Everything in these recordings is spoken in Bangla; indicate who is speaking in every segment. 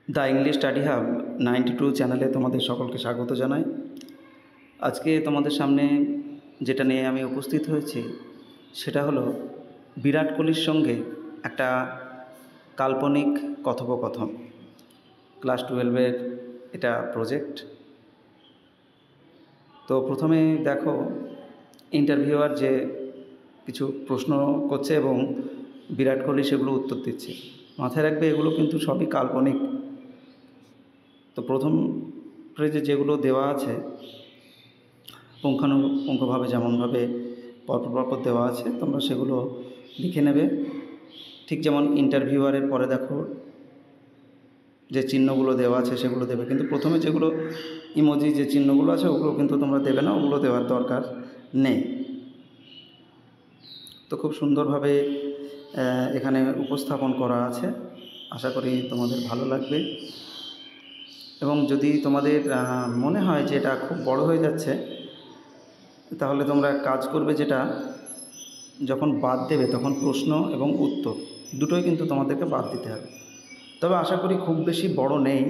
Speaker 1: দ্য ইংলিশ স্টাডি হাব 92 চ্যানেলে তোমাদের সকলকে স্বাগত জানাই। আজকে তোমাদের সামনে যেটা নিয়ে আমি উপস্থিত হয়েছি সেটা হলো বিরাট কোহলির সঙ্গে একটা কাল্পনিক কথোপকথন। ক্লাস 12-এর এটা প্রজেক্ট। তো প্রথমে দেখো ইন্টারভিউয়ার যে কিছু প্রশ্ন করছে এবং বিরাট কোহলি সেগুলো উত্তর দিচ্ছে। মাথায় রাখবে এগুলো কিন্তু সবই কাল্পনিক। তো প্রথম পেজে যেগুলো দেওয়া আছে পুঙ্খানুপুঙ্খভাবে যেমনভাবে পরপর দেওয়া আছে তোমরা সেগুলো লিখে নেবে। ঠিক যেমন ইন্টারভিউয়ারের পরে দেখো যে চিহ্নগুলো দেওয়া আছে সেগুলো দেবে, কিন্তু প্রথমে যেগুলো ইমোজি যে চিহ্নগুলো আছে ওগুলো কিন্তু তোমরা দেবে না, ওগুলো দেওয়ার দরকার নেই। তো খুব সুন্দরভাবে এখানে উপস্থাপন করা আছে, আশা করি তোমাদের ভালো লাগবে। এবং যদি তোমাদের মনে হয় যে এটা খুব বড় হয়ে যাচ্ছে তাহলে তোমরা কাজ করবে, যেটা যখন বাদ দেবে তখন প্রশ্ন এবং উত্তর দুটোই কিন্তু তোমাদেরকে বাদ দিতে হবে। তবে আশা করি খুব বেশি বড় নেই,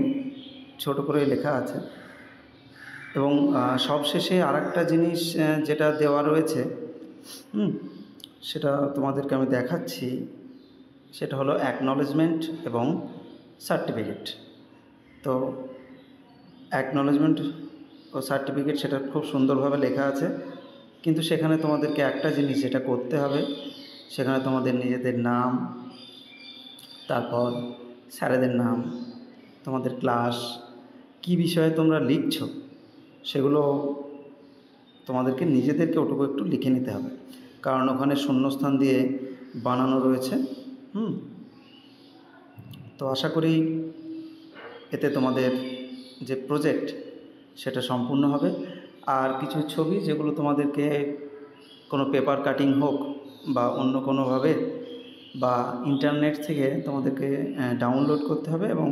Speaker 1: ছোট করে লেখা আছে। এবং সবশেষে আরেকটা জিনিস যেটা দেওয়া রয়েছে সেটা তোমাদেরকে আমি দেখাচ্ছি, সেটা হলো অ্যাকনলেজমেন্ট এবং সার্টিফিকেট। তো অ্যাকনলেজমেন্ট ও সার্টিফিকেট সেটা খুব সুন্দরভাবে লেখা আছে, কিন্তু সেখানে তোমাদেরকে একটা জিনিস যেটা করতে হবে, সেখানে তোমাদের নিজেদের নাম, তারপর স্যারেদের নাম, তোমাদের ক্লাস, কি বিষয়ে তোমরা লিখছো সেগুলো তোমাদেরকে নিজেদেরকে ওটুকু একটু লিখে নিতে হবে, কারণ ওখানে শূন্যস্থান দিয়ে বানানো রয়েছে। তো আশা করি এতে তোমাদের যে প্রজেক্ট সেটা সম্পূর্ণ হবে। আর কিছু ছবি যেগুলো তোমাদেরকে কোনো পেপার কাটিং হোক বা অন্য কোনোভাবে বা ইন্টারনেট থেকে তোমাদেরকে ডাউনলোড করতে হবে, এবং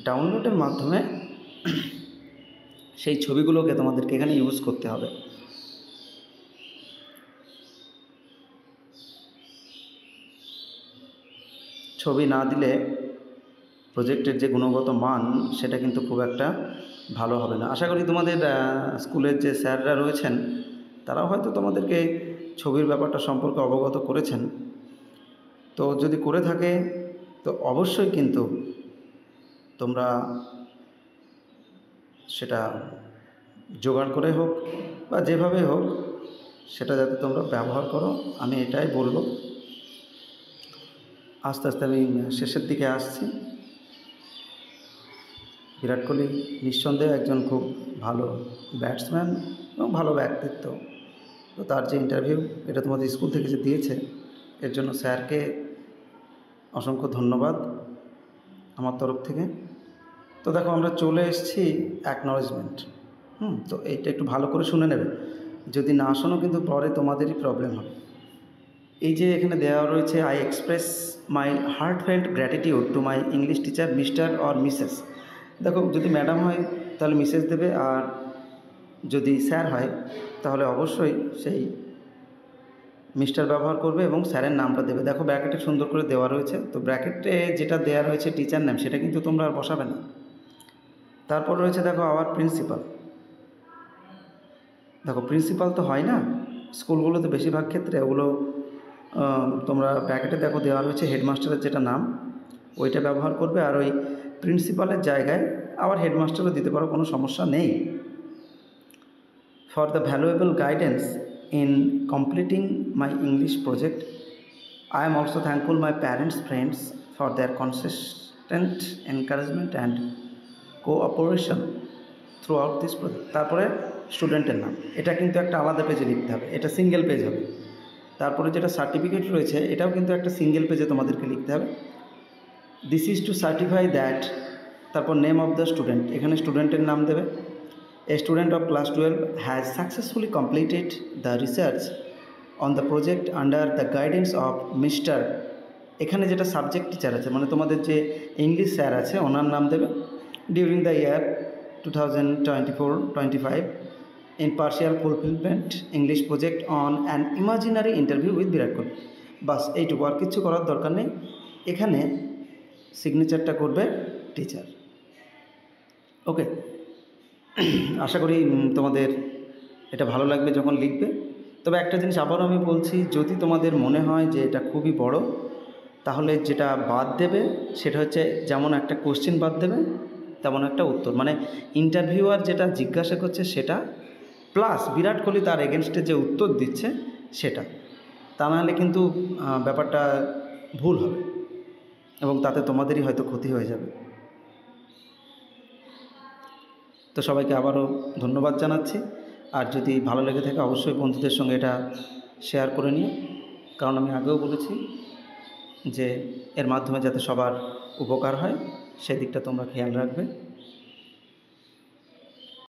Speaker 1: ডাউনলোডের মাধ্যমে সেই ছবিগুলোকে তোমাদেরকে এখানে ইউজ করতে হবে। ছবি না দিলে প্রজেক্টের যে গুণগত মান সেটা কিন্তু খুব একটা ভালো হবে না। আশা করি তোমাদের স্কুলের যে স্যাররা রয়েছেন তারাও হয়তো তোমাদেরকে ছবির ব্যাপারটা সম্পর্কে অবগত করেছেন। তো যদি করে থাকে তো অবশ্যই কিন্তু তোমরা সেটা জোগাড় করে হোক বা যেভাবে হোক সেটা যাতে তোমরা ব্যবহার করো, আমি এটাই বলবো। আস্তে আস্তে আমি শেষের দিকে আসছি। বিরাট কোহলি নিঃসন্দেহে একজন খুব ভালো ব্যাটসম্যান এবং ভালো ব্যক্তিত্ব। তো তার যে ইন্টারভিউ এটা তোমাদের স্কুল থেকে যে দিয়েছে এর জন্য স্যারকে অসংখ্য ধন্যবাদ আমার তরফ থেকে। তো দেখো আমরা চলে এসেছি অ্যাকনলেজমেন্ট। তো এইটা একটু ভালো করে শুনে নেবে, যদি না শোনো কিন্তু পরে তোমাদেরই প্রবলেম হবে। এই যে এখানে দেওয়া রয়েছে, I express my heartfelt gratitude to my English teacher mister or Mrs. দেখো যদি ম্যাডাম হয় তাহলে মিসেস দেবে, আর যদি স্যার হয় তাহলে অবশ্যই সেই মিস্টার ব্যবহার করবে এবং স্যারের নামটা দেবে। দেখো ব্র্যাকেটে সুন্দর করে দেওয়া রয়েছে, তো ব্র্যাকেটে যেটা দেওয়া রয়েছে টিচার নেম সেটা কিন্তু তোমরা আর বসাবে না। তারপর রয়েছে দেখো আওয়ার প্রিন্সিপাল। দেখো প্রিন্সিপাল তো হয় না স্কুলগুলোতে, বেশিরভাগ ক্ষেত্রে ওগুলো তোমরা ব্র্যাকেটে দেখো দেওয়া রয়েছে হেডমাস্টারের যেটা নাম ওইটা ব্যবহার করবে, আর ওই প্রিন্সিপালের জায়গায় আবার হেডমাস্টারও দিতে পারো, কোনো সমস্যা নেই। For the valuable guidance in completing my English project I am also thankful my parents, friends for their consistent encouragement and cooperation throughout this project. তারপরে স্টুডেন্টের নাম, এটা কিন্তু একটা আলাদা পেজে লিখতে হবে, এটা সিঙ্গেল পেজ হবে। তারপরে যেটা সার্টিফিকেট রয়েছে এটাও কিন্তু একটা সিঙ্গেল পেজে তোমাদেরকে লিখতে হবে। This is to certify that, তারপর নেম অফ দ্য স্টুডেন্ট, এখানে স্টুডেন্টের নাম দেবে। A student of class 12 has successfully completed the research on the project under the guidance of mister, এখানে যেটা সাবজেক্ট টিচার আছে মানে তোমাদের যে ইংলিশ স্যার আছে ওনার নাম দেবে। During the year 2024-25 in partial fulfilment English project on an imaginary interview with Virat Kohli. বাস এইটুকু, আর কিছু করার দরকার নেই। এখানে সিগনেচারটা করবে টিচার। ওকে, আশা করি তোমাদের এটা ভালো লাগবে যখন লিখবে। তবে একটা জিনিস আবারও আমি বলছি, যদি তোমাদের মনে হয় যে এটা খুবই বড়, তাহলে যেটা বাদ দেবে সেটা হচ্ছে, যেমন একটা কোশ্চেন বাদ দেবে তেমন একটা উত্তর, মানে ইন্টারভিউয়ার যেটা জিজ্ঞাসা করছে সেটা প্লাস বিরাট কোহলি তার এগেনস্টে যে উত্তর দিচ্ছে সেটা। তা নাহলে কিন্তু ব্যাপারটা ভুল হবে এবং তাতে তোমাদেরই হয়তো ক্ষতি হয়ে যাবে। তো সবাইকে আবারও ধন্যবাদ জানাচ্ছি। আর যদি ভালো লেগে থাকে অবশ্যই বন্ধুদের সঙ্গে এটা শেয়ার করে নিও, কারণ আমি আগেও বলেছি যে এর মাধ্যমে যাতে সবার উপকার হয় সেদিকটা তোমরা খেয়াল রাখবে।